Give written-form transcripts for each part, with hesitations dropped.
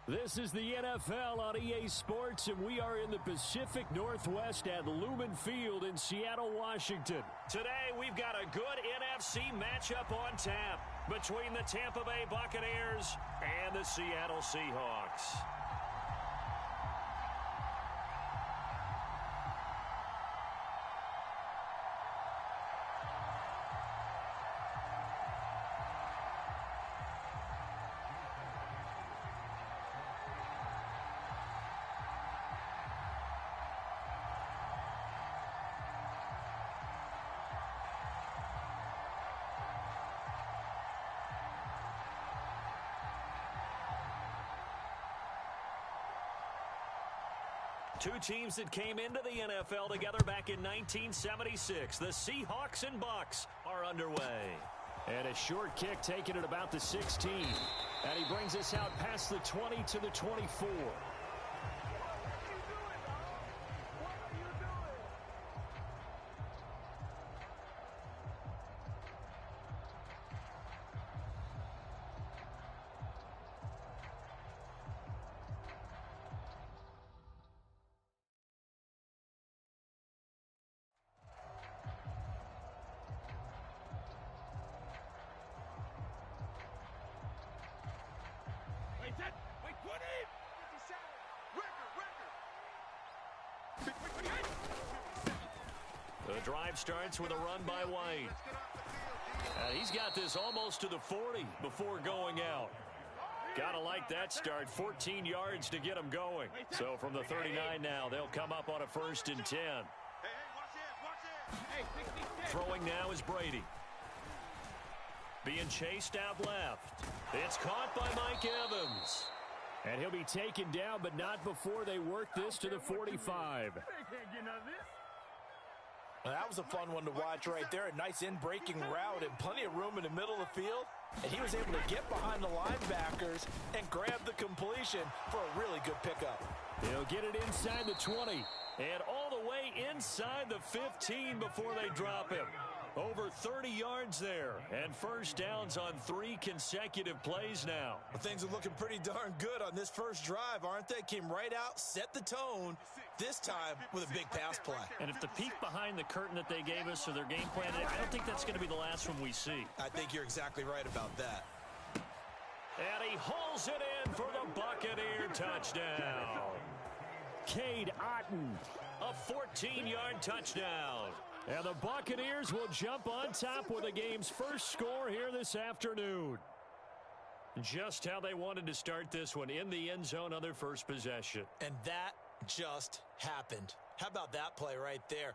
This is the NFL on EA Sports, and we are in the Pacific Northwest at Lumen Field in Seattle, Washington. Today, we've got a good NFC matchup on tap between the Tampa Bay Buccaneers and the Seattle Seahawks. Two teams that came into the NFL together back in 1976. The Seahawks and Bucs are underway. And a short kick taken at about the 16. And he brings us out past the 20 to the 24. The drive starts with a run by White. He's got this almost to the 40 before going out. Gotta like that start. 14 yards to get him going. So from the 39 now, they'll come up on a 1st and 10. Throwing now is Brady. Being chased out left. It's caught by Mike Evans. And he'll be taken down, but not before they work this to the 45. Well, that was a fun one to watch right there. A nice in-breaking route and plenty of room in the middle of the field. And he was able to get behind the linebackers and grab the completion for a really good pickup. He'll get it inside the 20 and all the way inside the 15 before they drop him. Over 30 yards there, and first downs on 3 consecutive plays now. Well, things are looking pretty darn good on this first drive, aren't they? Came right out, set the tone, this time with a big pass play. And if the peek behind the curtain that they gave us or their game plan, I don't think that's going to be the last one we see. I think you're exactly right about that. And he hauls it in for the Buccaneer touchdown. Cade Otton, a 14-yard touchdown. And the Buccaneers will jump on top with the game's first score here this afternoon. Just how they wanted to start this one, in the end zone on their first possession. And that just happened. How about that play right there?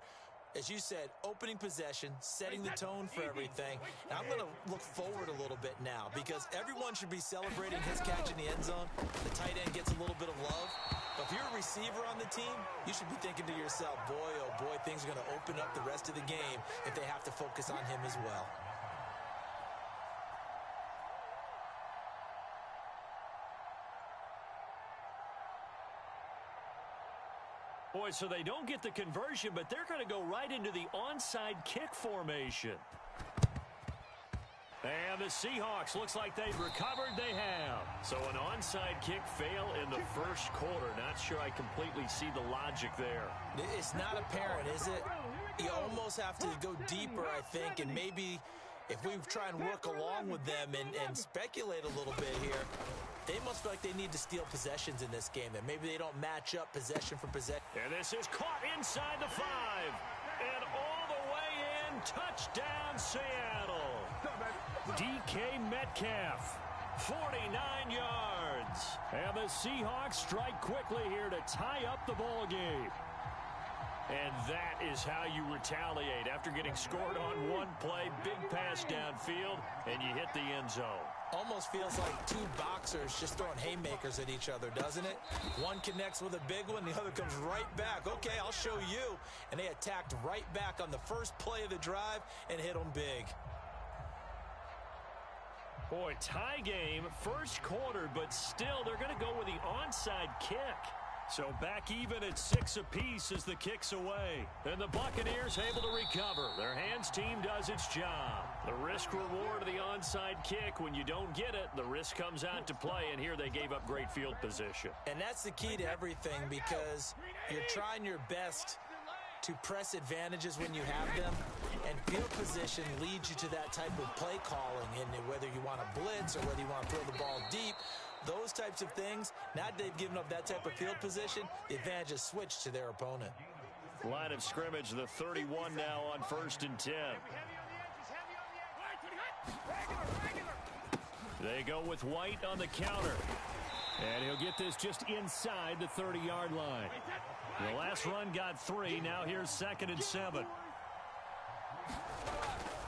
As you said, opening possession, setting the tone for everything. Now I'm going to look forward a little bit now because everyone should be celebrating his catch in the end zone. The tight end gets a little bit of love. But if you're a receiver on the team, you should be thinking to yourself, boy, oh boy, things are going to open up the rest of the game if they have to focus on him as well. Boy, so they don't get the conversion, but they're going to go right into the onside kick formation. And the Seahawks, looks like they've recovered. They have. So an onside kick fail in the first quarter. Not sure I completely see the logic there. It's not apparent, is it? You almost have to go deeper, I think, and maybe if we try and work along with them and speculate a little bit here, they must feel like they need to steal possessions in this game. That maybe they don't match up possession for possession. And this is caught inside the 5. And all the way in, touchdown Seattle. DK Metcalf, 49 yards. And the Seahawks strike quickly here to tie up the ball game. And that is how you retaliate after getting scored on one play, big pass downfield, and you hit the end zone. Almost feels like two boxers just throwing haymakers at each other, doesn't it? One connects with a big one, the other comes right back. Okay, I'll show you. And they attacked right back on the first play of the drive and hit them big. Boy, tie game, first quarter, but still they're going to go with the onside kick. So back even at 6 apiece as the kick's away. And the Buccaneers able to recover. Their hands team does its job. The risk reward of the onside kick. When you don't get it, the risk comes out to play. And here they gave up great field position. And that's the key to everything, because you're trying your best to press advantages when you have them. And field position leads you to that type of play calling. And whether you want to blitz or whether you want to throw the ball deep, those types of things, now that they've given up that type of field position, the advantage is switched to their opponent. Line of scrimmage, the 31 now on 1st and 10. They go with White on the counter. And he'll get this just inside the 30-yard line. The last run got 3. Now here's 2nd and 7.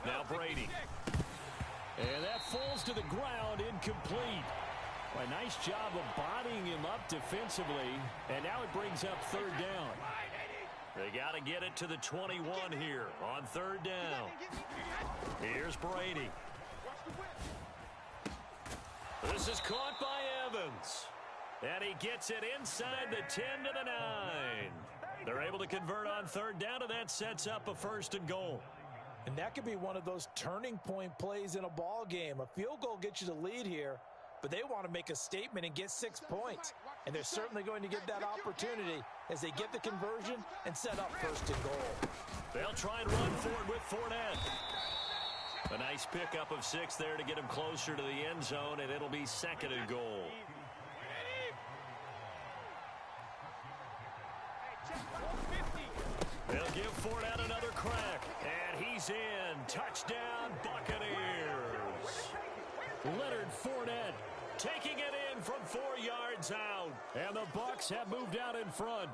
Now Brady. And that falls to the ground, incomplete. A nice job of bodying him up defensively. And now it brings up 3rd down. They got to get it to the 21 here on 3rd down. Here's Brady. This is caught by Evans. And he gets it inside the 10 to the 9. They're able to convert on 3rd down, and that sets up a 1st and goal. And that could be one of those turning point plays in a ball game. A field goal gets you the lead here, but they want to make a statement and get 6 points. And they're certainly going to get that opportunity as they get the conversion and set up 1st and goal. They'll try and run forward with Fournette. A nice pickup of 6 there to get him closer to the end zone, and it'll be 2nd and goal. They'll give Fournette another crack, and he's in. Touchdown, Buccaneers. Leonard Fournette taking it in from 4 yards out, and the Bucs have moved out in front.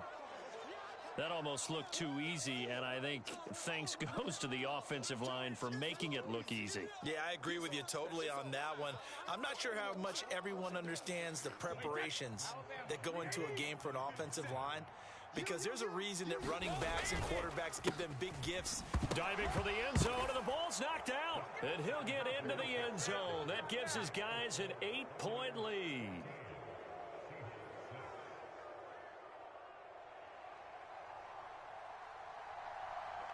That almost looked too easy, and I think thanks goes to the offensive line for making it look easy. Yeah, I agree with you totally on that one. I'm not sure how much everyone understands the preparations that go into a game for an offensive line, because there's a reason that running backs and quarterbacks give them big gifts. Diving for the end zone, and the ball's knocked out. And he'll get into the end zone. That gives his guys an 8-point lead.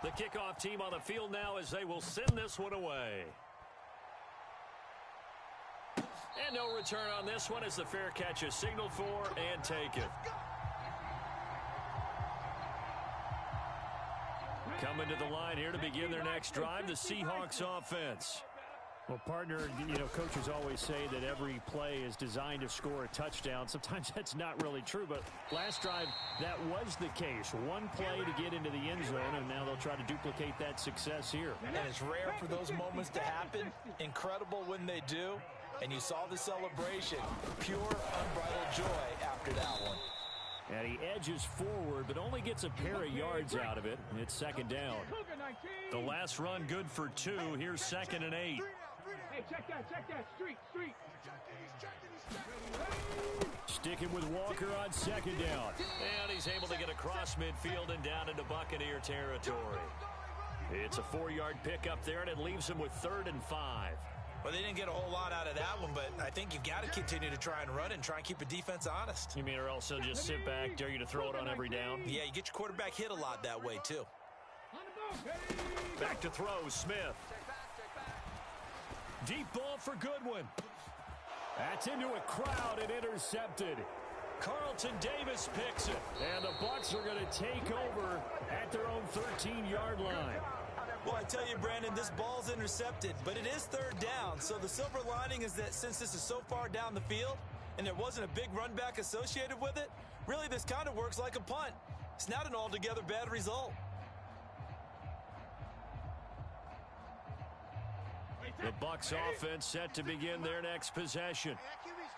The kickoff team on the field now as they will send this one away. And no return on this one as the fair catch is signaled for and taken. Coming to the line here to begin their next drive, the Seahawks offense. Well, partner, coaches always say that every play is designed to score a touchdown. Sometimes that's not really true, but last drive, that was the case. One play to get into the end zone, and now they'll try to duplicate that success here. And it's rare for those moments to happen. Incredible when they do. And you saw the celebration. Pure, unbridled joy after that one. And he edges forward, but only gets a pair of yards out of it. And it's 2nd down. The last run good for 2. Here's 2nd and 8. Hey, check that. Street. Sticking with Walker on 2nd down. And he's able to get across midfield and down into Buccaneer territory. It's a 4-yard pickup there, and it leaves him with 3rd and 5. Well, they didn't get a whole lot out of that one, but I think you've got to continue to try and run and try and keep the defense honest. You mean, or else they'll just sit back, dare you to throw it on every down? Yeah, you get your quarterback hit a lot that way, too. Back to throw, Smith. Deep ball for Goodwin. That's into a crowd and intercepted. Carlton Davis picks it. And the Bucs are going to take over at their own 13-yard line. Well, I tell you, Brandon, this ball's intercepted, but it is 3rd down. So the silver lining is that since this is so far down the field and there wasn't a big run back associated with it, really this kind of works like a punt. It's not an altogether bad result. The Bucs offense set to begin their next possession.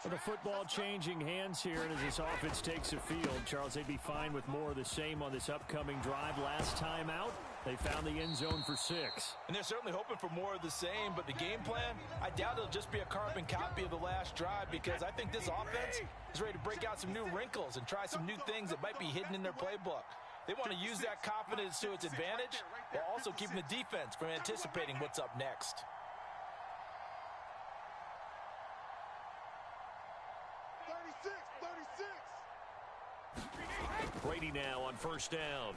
Well, the football changing hands here, and as this offense takes the field, Charles, they'd be fine with more of the same on this upcoming drive. Last time out, they found the end zone for 6. And they're certainly hoping for more of the same, but the game plan, I doubt it'll just be a carbon copy of the last drive, because I think this offense is ready to break out some new wrinkles and try some new things that might be hidden in their playbook. They want to use that confidence to its advantage while also keeping the defense from anticipating what's up next. Brady now on first down.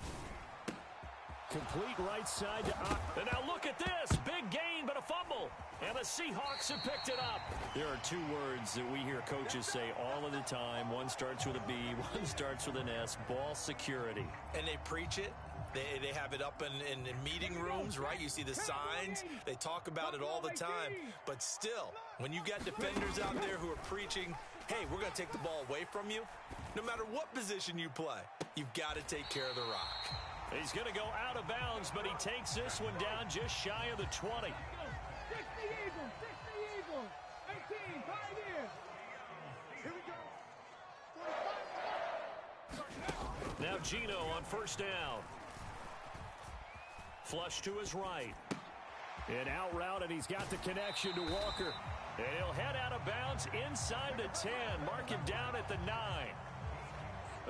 Complete right side to and now look at this. Big gain, but a fumble. And the Seahawks have picked it up. There are two words that we hear coaches say all of the time. One starts with a B, one starts with an S. Ball security. And they preach it. They have it up in meeting rooms, right? You see the signs. They talk about it all the time. But still, when you got defenders out there who are preaching, hey, we're going to take the ball away from you, no matter what position you play, you've got to take care of the rock. He's going to go out of bounds, but he takes this one down just shy of the 20. 60 Eagles, 18, 5 here. Here we go. Now Gino on first down. Flush to his right. An out route, and he's got the connection to Walker. And he'll head out of bounds inside the 10. Mark him down at the 9.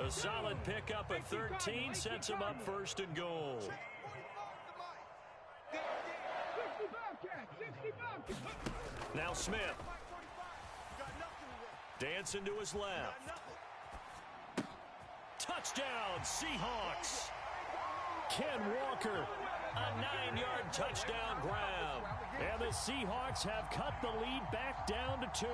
A solid pickup at 13 sets him up first and goal. 60 Bobcats. Now Smith. Dancing to his left. Touchdown, Seahawks. Ken Walker, a 9-yard touchdown grab. And the Seahawks have cut the lead back down to 2.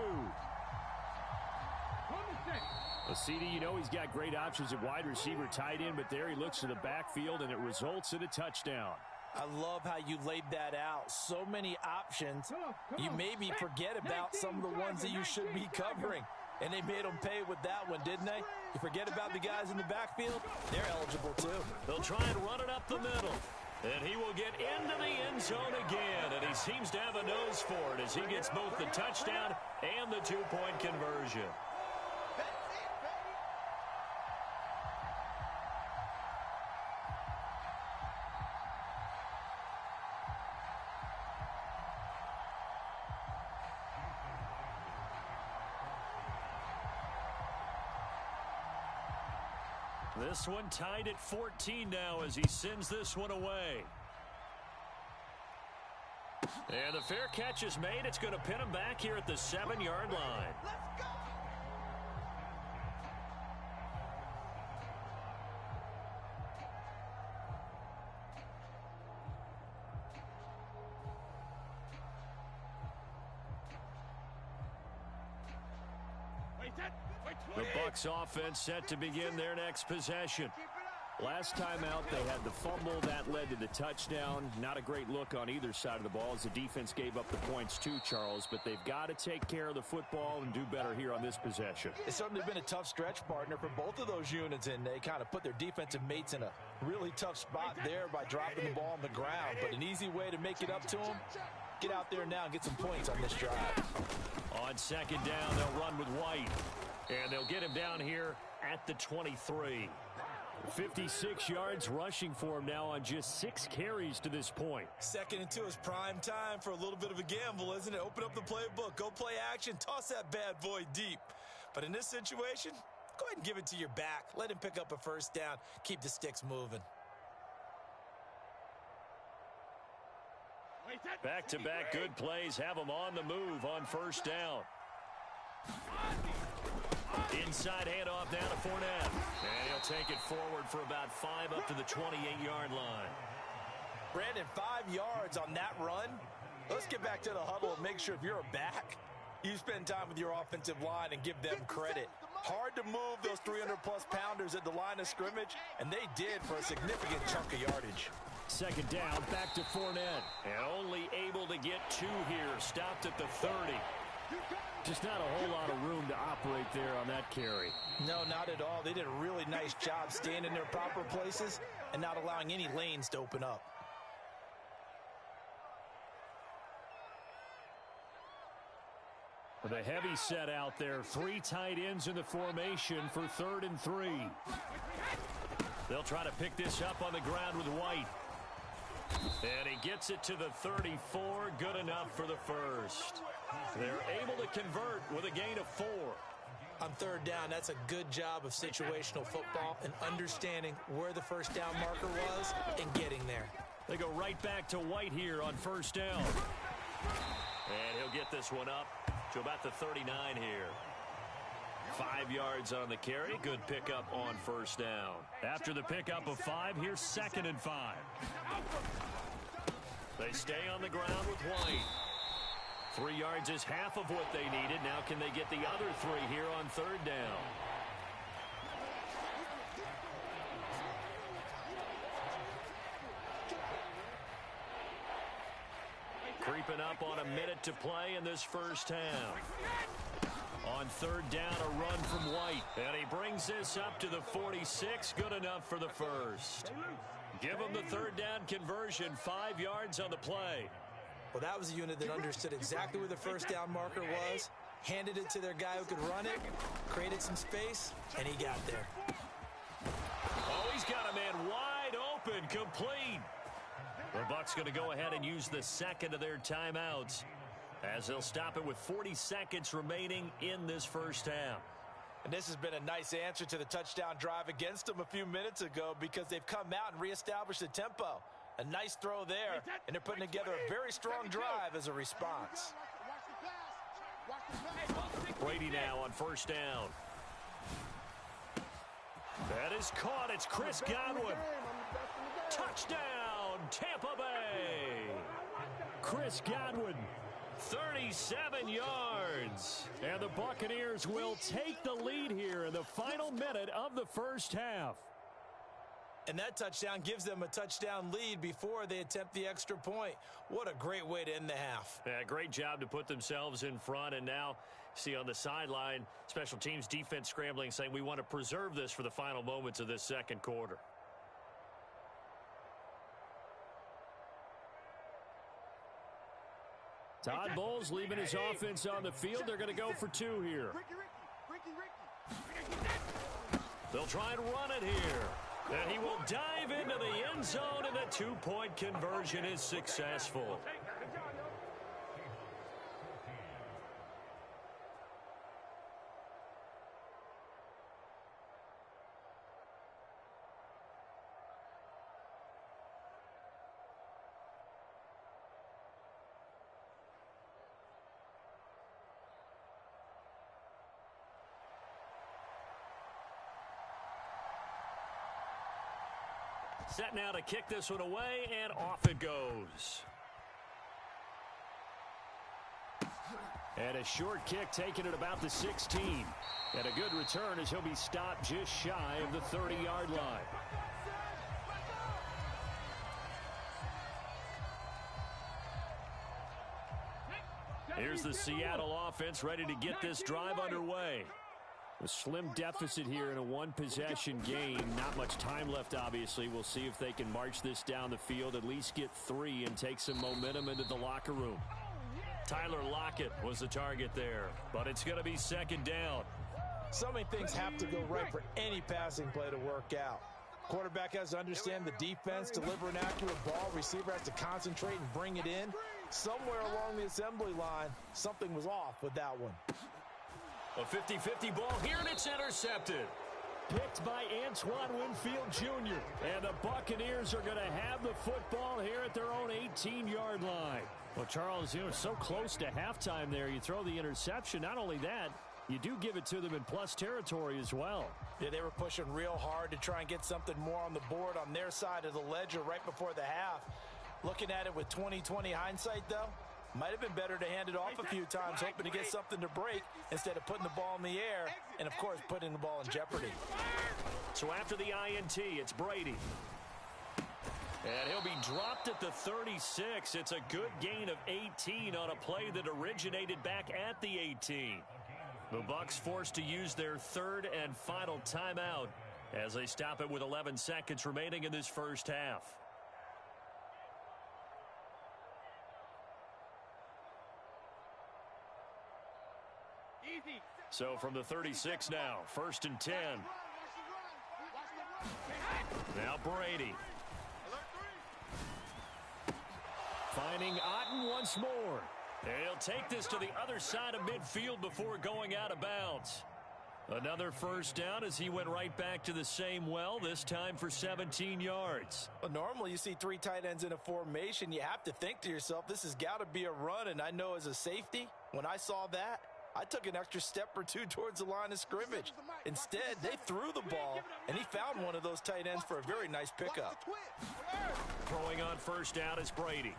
Well, CD, you know he's got great options at wide receiver, tight end, but there he looks to the backfield, and it results in a touchdown. I love how you laid that out. So many options. You maybe forget about some of the ones that you should be covering. And they made them pay with that one, didn't they? You forget about the guys in the backfield? They're eligible, too. They'll try and run it up the middle. And he will get into the end zone again. And he seems to have a nose for it as he gets both the touchdown and the two-point conversion. This one tied at 14 now as he sends this one away. And the fair catch is made. It's going to pin him back here at the 7-yard line. Let's go. The Bucs offense set to begin their next possession. Last time out, they had the fumble. That led to the touchdown. Not a great look on either side of the ball as the defense gave up the points too, Charles. But they've got to take care of the football and do better here on this possession. It's certainly been a tough stretch, partner, for both of those units, and they kind of put their defensive mates in a really tough spot there by dropping the ball on the ground. But an easy way to make it up to them, get out there now and get some points on this drive. On second down, they'll run with White. And they'll get him down here at the 23. 56 yards rushing for him now on just 6 carries to this point. 2nd and 2 is prime time for a little bit of a gamble, isn't it? Open up the playbook, go play action, toss that bad boy deep. But in this situation, go ahead and give it to your back. Let him pick up a first down. Keep the sticks moving. Back-to-back good plays have him on the move on first down. Inside handoff down to Fournette. And he'll take it forward for about 5 up to the 28-yard line. Brandon, 5 yards on that run. Let's get back to the huddle and make sure if you're a back, you spend time with your offensive line and give them credit. Hard to move those 300-plus pounders at the line of scrimmage, and they did for a significant chunk of yardage. Second down, back to Fournette. And only able to get 2 here. Stopped at the 30. Just not a whole lot of room to operate there on that carry. No, not at all. They did a really nice job staying in their proper places and not allowing any lanes to open up. The heavy set out there. 3 tight ends in the formation for 3rd and 3. They'll try to pick this up on the ground with White. And he gets it to the 34. Good enough for the first. They're able to convert with a gain of 4. On 3rd down, that's a good job of situational football and understanding where the first down marker was and getting there. They go right back to White here on first down. And he'll get this one up to about the 39 here. 5 yards on the carry. Good pickup on first down. After the pickup of 5, here's 2nd and 5. They stay on the ground with White. 3 yards is half of what they needed. Now can they get the other 3 here on 3rd down? Creeping up on a minute to play in this first half. On 3rd down, a run from White. And he brings this up to the 46. Good enough for the first. Give him the 3rd down conversion. 5 yards on the play. Well, that was a unit that understood exactly where the first down marker was, handed it to their guy who could run it, created some space, and he got there. Oh, he's got a man wide open, complete. The Bucs going to go ahead and use the 2nd of their timeouts as they'll stop it with 40 seconds remaining in this first half. And this has been a nice answer to the touchdown drive against them a few minutes ago because they've come out and reestablished the tempo. A nice throw there, and they're putting together a very strong drive as a response. Brady now on first down. That is caught. It's Chris Godwin. Touchdown, Tampa Bay. Chris Godwin, 37 yards. And the Buccaneers will take the lead here in the final minute of the first half. And that touchdown gives them a touchdown lead before they attempt the extra point. What a great way to end the half. Yeah, great job to put themselves in front. And now, see on the sideline, special teams defense scrambling, saying we want to preserve this for the final moments of this second quarter. Todd Bowles leaving his offense on the field. They're going to go for 2 here. They'll try and run it here. And he will dive into the end zone, and the 2-point conversion is successful. Set now to kick this one away, and off it goes. And a short kick taken at about the 16. And a good return as he'll be stopped just shy of the 30-yard line. Here's the Seattle offense ready to get this drive underway. A slim deficit here in a one-possession game. Not much time left, obviously. We'll see if they can march this down the field, at least get 3 and take some momentum into the locker room. Tyler Lockett was the target there, but it's going to be 2nd down. So many things have to go right for any passing play to work out. Quarterback has to understand the defense, deliver an accurate ball. Receiver has to concentrate and bring it in. Somewhere along the assembly line, something was off with that one. A 50-50 ball here, and it's intercepted. Picked by Antoine Winfield Jr. And the Buccaneers are going to have the football here at their own 18-yard line. Well, Charles, so close to halftime there. You throw the interception. Not only that, you do give it to them in plus territory as well. Yeah, they were pushing real hard to try and get something more on the board on their side of the ledger right before the half. Looking at it with 20/20 hindsight, though, might have been better to hand it off a few times, hoping to get something to break instead of putting the ball in the air and, of course, putting the ball in jeopardy. So after the INT, it's Brady. And he'll be dropped at the 36. It's a good gain of 18 on a play that originated back at the 18. The Bucs forced to use their 3rd and final timeout as they stop it with 11 seconds remaining in this first half. So from the 36 now, 1st and 10. Now Brady. Finding Otten once more. And he'll take this to the other side of midfield before going out of bounds. Another first down as he went right back to the same well, this time for 17 yards. Well, normally you see 3 tight ends in a formation. You have to think to yourself, this has got to be a run. And I know as a safety, when I saw that, I took an extra step or two towards the line of scrimmage. Instead, they threw the ball, and he found one of those tight ends for a very nice pickup. Throwing on first down is Brady.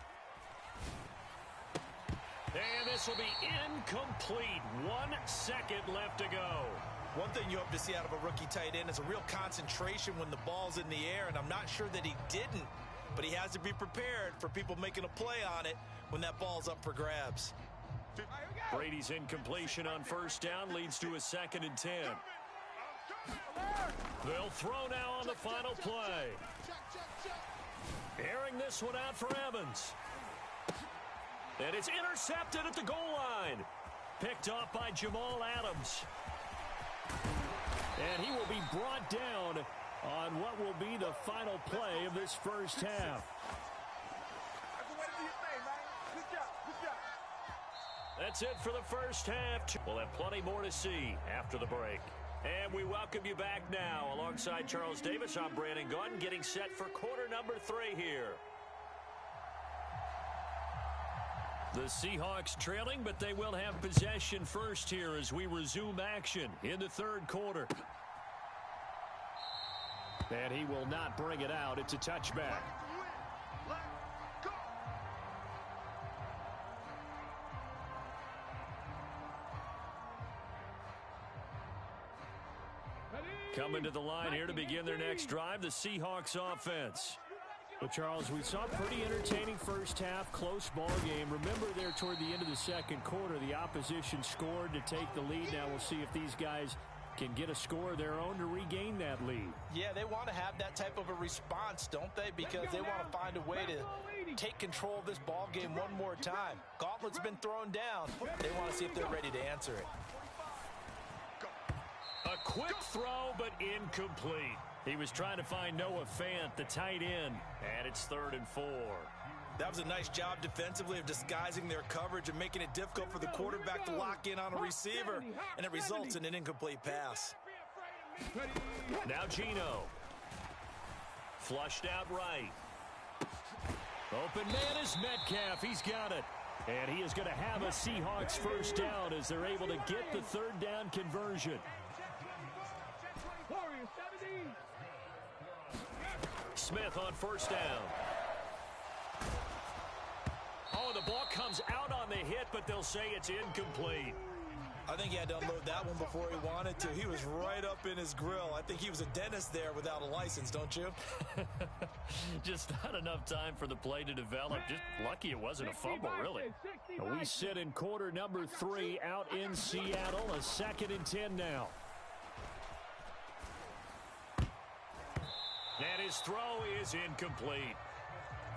And this will be incomplete. 1 second left to go. One thing you hope to see out of a rookie tight end is a real concentration when the ball's in the air, and I'm not sure that he didn't, but he has to be prepared for people making a play on it when that ball's up for grabs. Brady's incompletion on first down leads to a 2nd and 10. They'll throw now on the final play. Airing this one out for Evans. And it's intercepted at the goal line. Picked off by Jamal Adams. And he will be brought down on what will be the final play of this first half. That's it for the first half. We'll have plenty more to see after the break. And we welcome you back now. Alongside Charles Davis, I'm Brandon Gaudin, getting set for quarter number 3 here. The Seahawks trailing, but they will have possession first here as we resume action in the 3rd quarter. And he will not bring it out. It's a touchback. Coming to the line here to begin their next drive, the Seahawks offense. Well, Charles, we saw a pretty entertaining first half, close ball game. Remember there toward the end of the 2nd quarter, the opposition scored to take the lead. Now we'll see if these guys can get a score of their own to regain that lead. Yeah, they want to have that type of a response, don't they? Because they want to find a way to take control of this ball game one more time. Gauntlet's been thrown down. They want to see if they're ready to answer it. A quick throw, but incomplete. He was trying to find Noah Fant, the tight end, and it's 3rd and 4. That was a nice job defensively of disguising their coverage and making it difficult for the quarterback to lock in on a receiver, and it results in an incomplete pass. Now Geno. Flushed out right. Open man is Metcalf. He's got it. And he is going to have a Seahawks first down as they're able to get the 3rd down conversion. Smith on first down. Oh, the ball comes out on the hit, but they'll say it's incomplete. I think he had to unload that one before he wanted to. He was right up in his grill. I think he was a dentist there without a license, don't you? Just not enough time for the play to develop. Just lucky it wasn't a fumble, really. We sit in quarter number 3 out in Seattle. A 2nd and 10 now. And his throw is incomplete.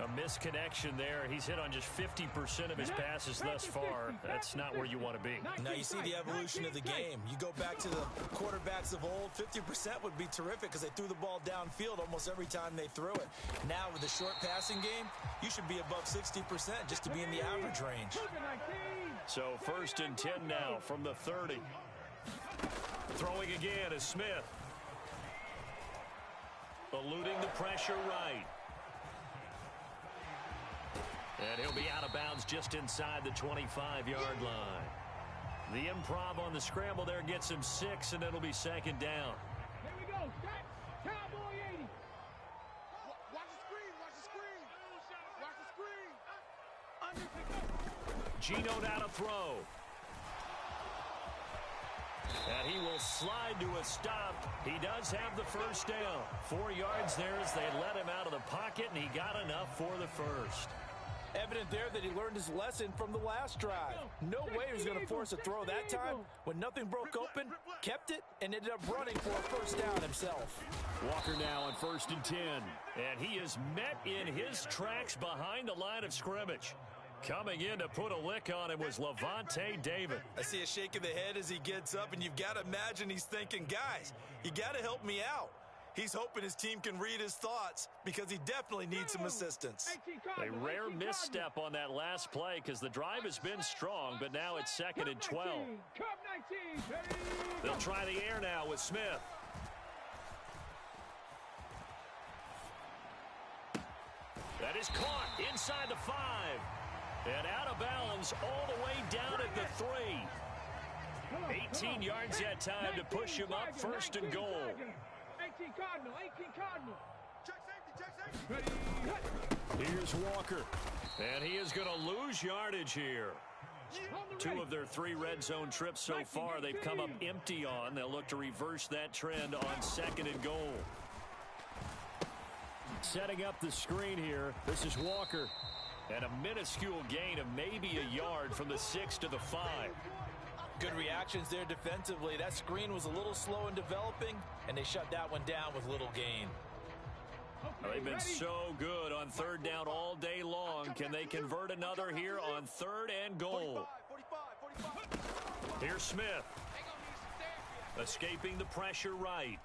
A misconnection there. He's hit on just 50% of his passes thus far. That's not where you want to be. Now you see the evolution of the game. You go back to the quarterbacks of old, 50% would be terrific because they threw the ball downfield almost every time they threw it. Now with the short passing game, you should be above 60% just to be in the average range. So 1st and 10 now from the 30. Throwing again is Smith. Eluding the pressure right. And he'll be out of bounds just inside the 25-yard line. The improv on the scramble there gets him 6, and it'll be 2nd down. Here we go. Set. Cowboy 80. Watch the screen. Watch the screen. Watch the screen. Geno now to throw. And he will slide to a stop. He does have the first down. 4 yards there as they let him out of the pocket, and he got enough for the first. Evident there that he learned his lesson from the last drive. No way he was going to force a throw that time. When nothing broke open, kept it, and ended up running for a first down himself. Walker now on 1st and 10. And he is met in his tracks behind the line of scrimmage. Coming in to put a lick on him was Levante David. I see a shake of the head as he gets up, and you've got to imagine he's thinking, guys, you got to help me out. He's hoping his team can read his thoughts because he definitely needs some assistance. A rare misstep on that last play because the drive has been strong, but now it's 2nd and 12. They'll try the air now with Smith. That is caught inside the 5. And out of bounds all the way down at the 3. 18 yards that time to push him up, first and goal. 18 Cardinal, 18 Cardinal. Check safety. Here's Walker, and he is going to lose yardage here. 2 of their 3 red zone trips so far they've come up empty on. They'll look to reverse that trend on second and goal. Setting up the screen here, this is Walker. And a minuscule gain of maybe a yard from the 6 to the 5. Good reactions there defensively. That screen was a little slow in developing, and they shut that one down with little gain. They've been so good on third down all day long. Can they convert another here on third and goal? Here's Smith. Escaping the pressure right.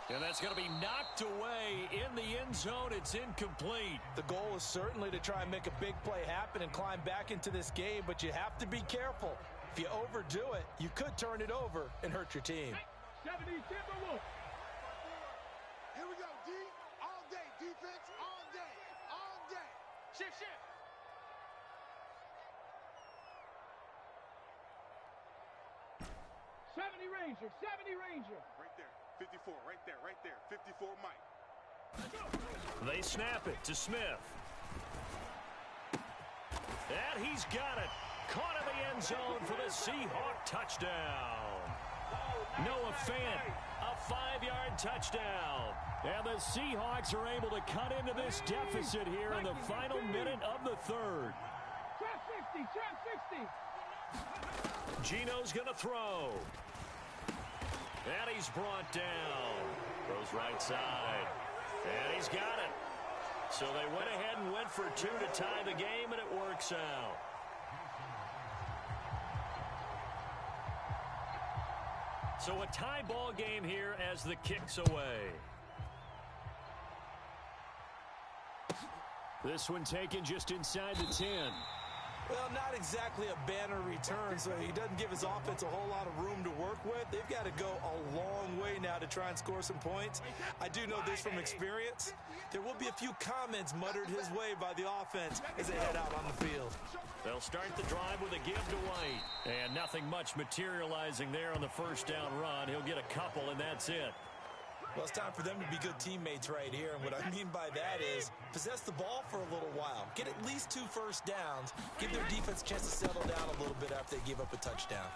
And that's going to be knocked away in the end zone. It's incomplete. The goal is certainly to try and make a big play happen and climb back into this game, but you have to be careful. If you overdo it, you could turn it over and hurt your team. 70 Timberwolves. Here we go, D. All day. Defense all day. All day. Shift. 70 Ranger. 70 Ranger. Right there. 54. Right there. 54 Mike. They snap it to Smith. And he's got it. Caught in the end zone for the Seahawk touchdown. Noah Fant, a 5-yard touchdown. And the Seahawks are able to cut into this deficit here in the final minute of the third. Trap 60. Gino's going to throw. And he's brought down. Goes right side. And he's got it. So they went ahead and went for 2 to tie the game, and it works out. So a tie ball game here as the kick's away. This one taken just inside the 10. Well, not exactly a banner return, so he doesn't give his offense a whole lot of room to work with. They've got to go a long way now to try and score some points. I do know this from experience. There will be a few comments muttered his way by the offense as they head out on the field. They'll start the drive with a give to White. And nothing much materializing there on the first down run. He'll get a couple, and that's it. Well, it's time for them to be good teammates right here. And what I mean by that is possess the ball for a little while. Get at least 2 first downs. Give their defense a chance to settle down a little bit after they give up a touchdown.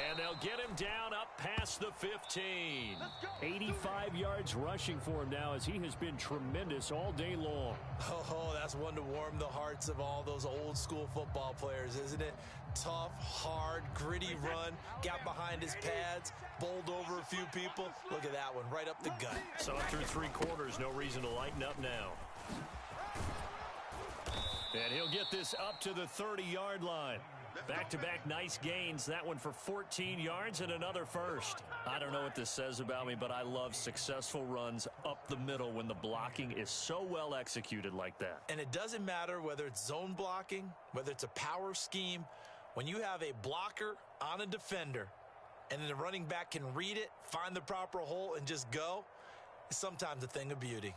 And they'll get him down up past the 15. 85 yards rushing for him now as he has been tremendous all day long. Oh, that's one to warm the hearts of all those old school football players, isn't it? Tough, hard, gritty run, got behind his pads, bowled over a few people. Look at that one, right up the gut. Saw it through 3 quarters, no reason to lighten up now. And he'll get this up to the 30-yard line. Back-to-back nice gains. That one for 14 yards and another first. I don't know what this says about me, but I love successful runs up the middle when the blocking is so well executed like that. And it doesn't matter whether it's zone blocking, whether it's a power scheme. When you have a blocker on a defender and then the running back can read it, find the proper hole, and just go, it's sometimes a thing of beauty.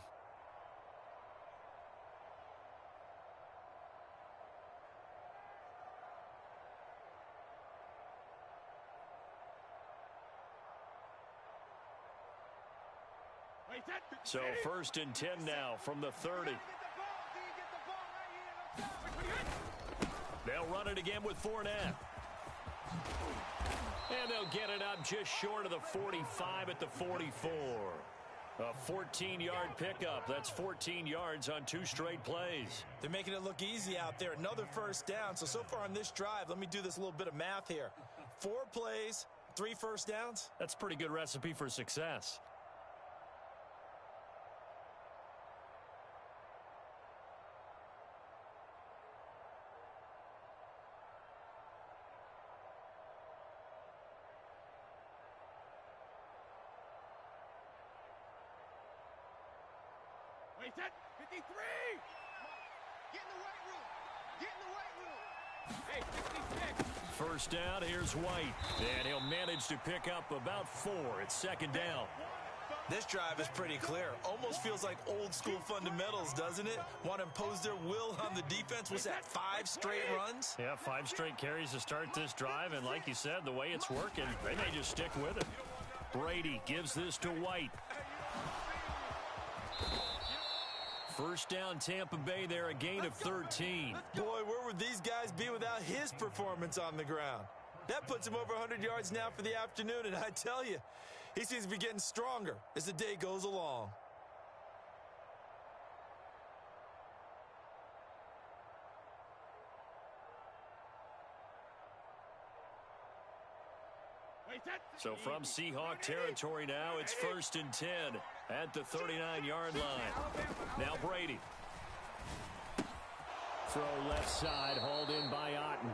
So 1st and 10 now from the 30. They'll run it again with Fournette. And they'll get it up just short of the 45 at the 44. A 14-yard pickup. That's 14 yards on 2 straight plays. They're making it look easy out there. Another first down. So far on this drive, let me do this little bit of math here. 4 plays, 3 first downs. That's a pretty good recipe for success. Wait, 53. Get in the weight room. Get in the weight room. Hey, 66. First down, here's White. And he'll manage to pick up about 4. It's 2nd down. This drive is pretty clear. Almost feels like old school fundamentals, doesn't it? Want to impose their will on the defense. What's that, 5 straight runs? Yeah, 5 straight carries to start this drive, and like you said, the way it's working, they may just stick with it. Brady gives this to White. First down, Tampa Bay there, a gain of 13. Boy, where would these guys be without his performance on the ground? That puts him over 100 yards now for the afternoon, and I tell you, he seems to be getting stronger as the day goes along. So from Seahawk territory now, it's 1st and 10 at the 39-yard line. Now Brady. Throw left side, hauled in by Otten.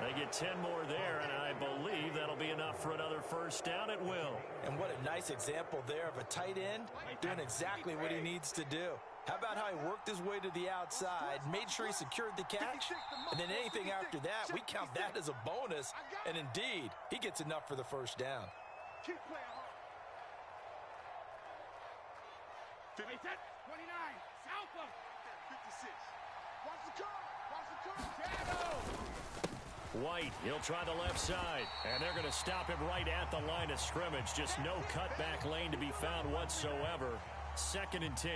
They get 10 more there, and I believe that'll be enough for another first down at will. And what a nice example there of a tight end doing exactly what he needs to do. How about how he worked his way to the outside, made sure he secured the catch, and then anything after that, we count that as a bonus. And indeed, he gets enough for the first down. Keep playing hard. 29, Alpha. 56. Watch the curve. Watch the curve. White, he'll try the left side, and they're going to stop him right at the line of scrimmage. Just no cutback lane to be found whatsoever. 2nd and 10.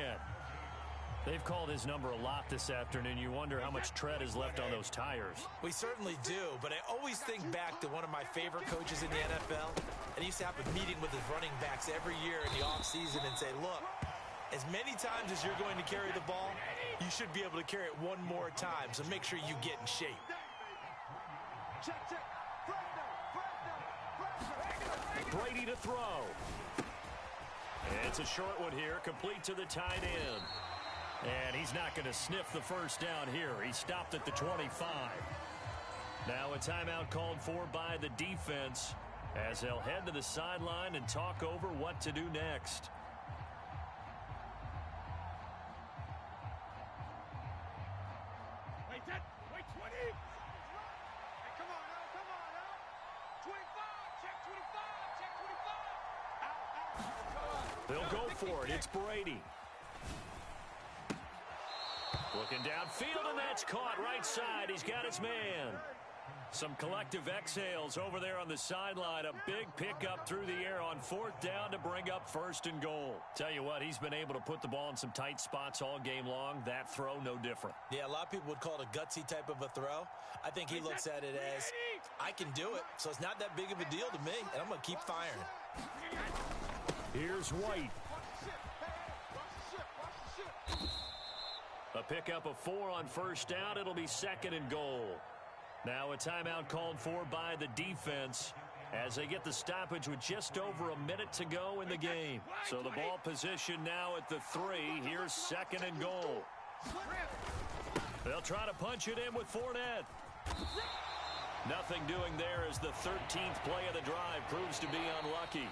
They've called his number a lot this afternoon. You wonder how much tread is left on those tires. We certainly do, but I always think back to one of my favorite coaches in the NFL, and he used to have a meeting with his running backs every year in the offseason and say, look, as many times as you're going to carry the ball, you should be able to carry it one more time, so make sure you get in shape. Brady to throw. It's a short one here, complete to the tight end. And he's not going to sniff the first down here. He stopped at the 25. Now a timeout called for by the defense as they'll head to the sideline and talk over what to do next. Wait 20. Hey, come on now. 25. Check 25. They'll go for it. It's Brady. Looking downfield, and that's caught right side. He's got his man. Some collective exhales over there on the sideline. A big pickup through the air on 4th down to bring up 1st and goal. Tell you what, he's been able to put the ball in some tight spots all game long. That throw, no different. Yeah, a lot of people would call it a gutsy type of a throw. I think he looks at it as, I can do it, so it's not that big of a deal to me, and I'm going to keep firing. Here's White. A pickup of 4 on 1st down. It'll be 2nd and goal. Now a timeout called for by the defense as they get the stoppage with just over a minute to go in the game. So the ball position now at the 3. Here's 2nd and goal. They'll try to punch it in with Fournette. Nothing doing there as the 13th play of the drive proves to be unlucky.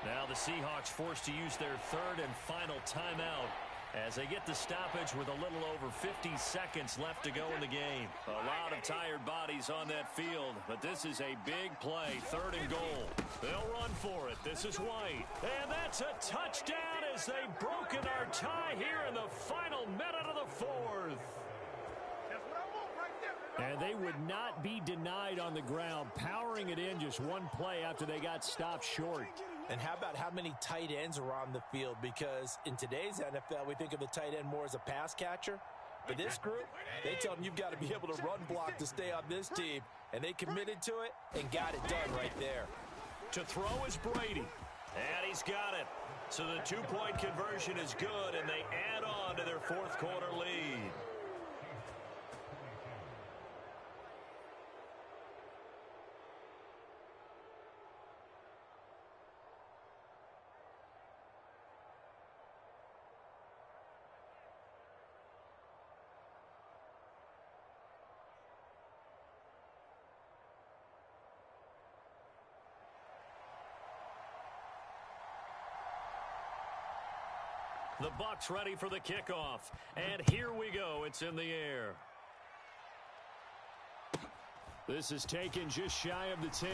Now the Seahawks forced to use their 3rd and final timeout as they get the stoppage with a little over 50 seconds left to go in the game. A lot of tired bodies on that field, but this is a big play, 3rd and goal. They'll run for it. This is White. And that's a touchdown as they've broken our tie here in the final minute of the 4th. And they would not be denied on the ground, powering it in just one play after they got stopped short. And how about how many tight ends are on the field? Because in today's NFL, we think of the tight end more as a pass catcher. But this group, they tell them you've got to be able to run block to stay on this team. And they committed to it and got it done right there. To throw is Brady. And he's got it. So the 2-point conversion is good, and they add on to their 4th quarter lead. The Bucs ready for the kickoff. And here we go. It's in the air. This is taken just shy of the 10.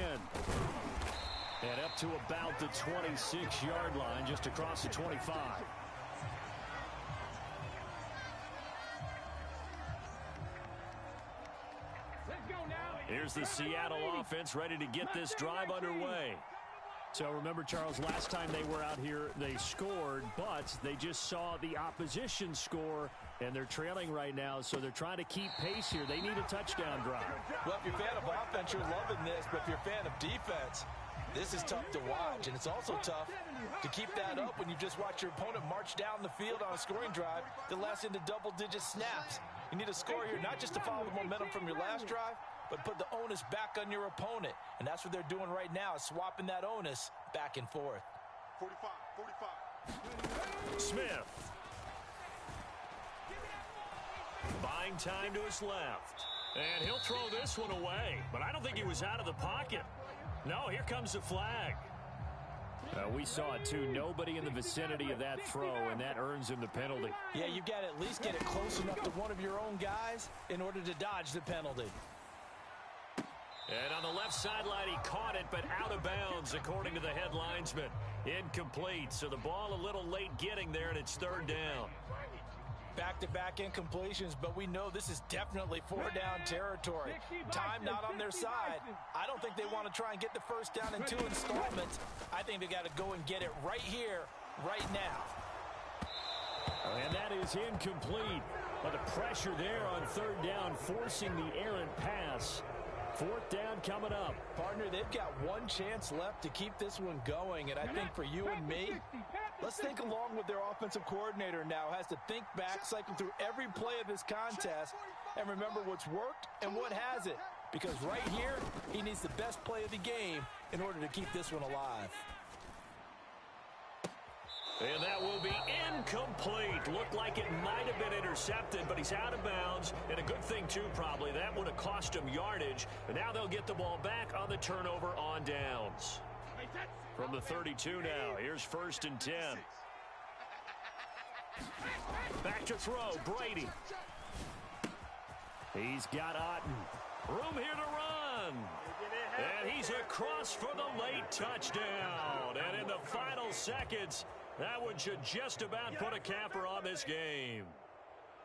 And up to about the 26-yard line, just across the 25. Here's the Seattle offense ready to get this drive underway. So remember, Charles, last time they were out here, they scored, but they just saw the opposition score, and they're trailing right now, so they're trying to keep pace here. They need a touchdown drive. Well, if you're a fan of offense, you're loving this, but if you're a fan of defense, this is tough to watch, and it's also tough to keep that up when you just watch your opponent march down the field on a scoring drive that lasts into double-digit snaps. You need a score here not just to follow the momentum from your last drive, but put the onus back on your opponent. And that's what they're doing right now, swapping that onus back and forth. 45. Smith. Buying time to his left. And he'll throw this one away. But I don't think he was out of the pocket. No, here comes the flag. We saw it, too. Nobody in the vicinity of that throw, and that earns him the penalty. Yeah, you've got to at least get it close enough to one of your own guys in order to dodge the penalty. And on the left sideline, he caught it, but out of bounds, according to the head linesman. Incomplete, so the ball a little late getting there, and it's third down. Back-to-back incompletions, but we know this is definitely four-down territory. Time not on their side. I don't think they want to try and get the first down in 2 installments. I think they got to go and get it right here, right now. And that is incomplete. But the pressure there on third down, forcing the errant pass. Fourth down coming up. Partner, they've got one chance left to keep this one going, and I think for you and me, let's think along with their offensive coordinator now. Has to think back, cycle through every play of this contest, and remember what's worked and what hasn't. Because right here, he needs the best play of the game in order to keep this one alive. And that will be incomplete. Looked like it might have been intercepted, but he's out of bounds. And a good thing, too, probably. That would have cost him yardage. And now they'll get the ball back on the turnover on downs. From the 32 now, here's 1st and 10. Back to throw, Brady. He's got Otten. Room here to run. And he's across for the late touchdown. And in the final seconds, that one should just about put a capper on this game.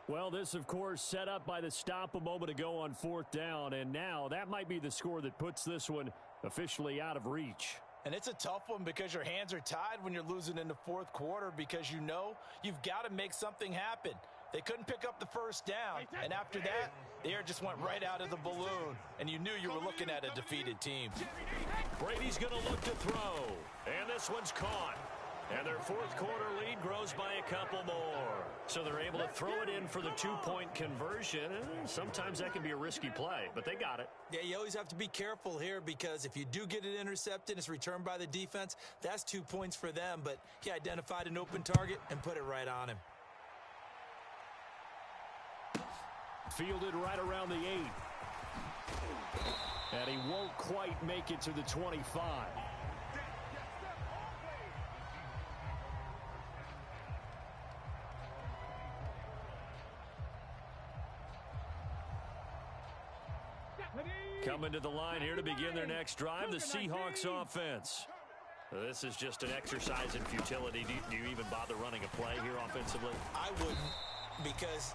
Well, this, of course, set up by the stop a moment ago on 4th down. And now that might be the score that puts this one officially out of reach. And it's a tough one because your hands are tied when you're losing in the 4th quarter because you know you've got to make something happen. They couldn't pick up the first down, and after that, the air just went right out of the balloon, and you knew you were looking at a defeated team. Brady's going to look to throw, and this one's caught. And their 4th quarter lead grows by a couple more. So they're able to throw it in for the 2-point conversion. And sometimes that can be a risky play, but they got it. Yeah, you always have to be careful here because if you do get it intercepted, it's returned by the defense, that's 2 points for them. But he identified an open target and put it right on him. Fielded right around the 8. And he won't quite make it to the 25. Coming to the line here to begin their next drive, the Seahawks offense. This is just an exercise in futility. Do you even bother running a play here offensively? I wouldn't, because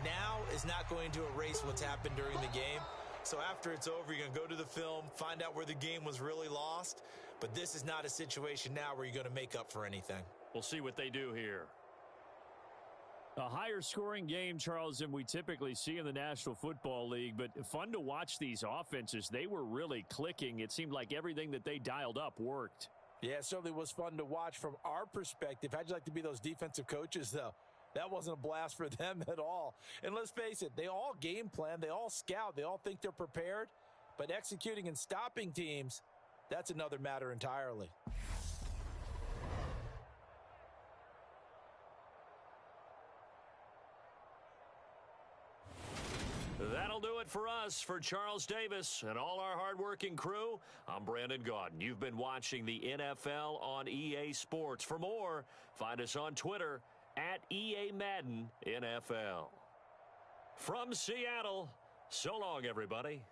now is not going to erase what's happened during the game. So after it's over, you're going to go to the film, find out where the game was really lost. But this is not a situation now where you're going to make up for anything. We'll see what they do here. A higher scoring game, Charles, than we typically see in the National Football League, but fun to watch these offenses. They were really clicking. It seemed like everything that they dialed up worked. Yeah, it certainly was fun to watch from our perspective. How'd you like to be those defensive coaches, though? That wasn't a blast for them at all. And let's face it, they all game plan, they all scout, they all think they're prepared, but executing and stopping teams, that's another matter entirely. That'll do it for us. For Charles Davis and all our hardworking crew, I'm Brandon Gaudin. You've been watching the NFL on EA Sports. For more, find us on Twitter at EA Madden NFL. From Seattle, so long, everybody.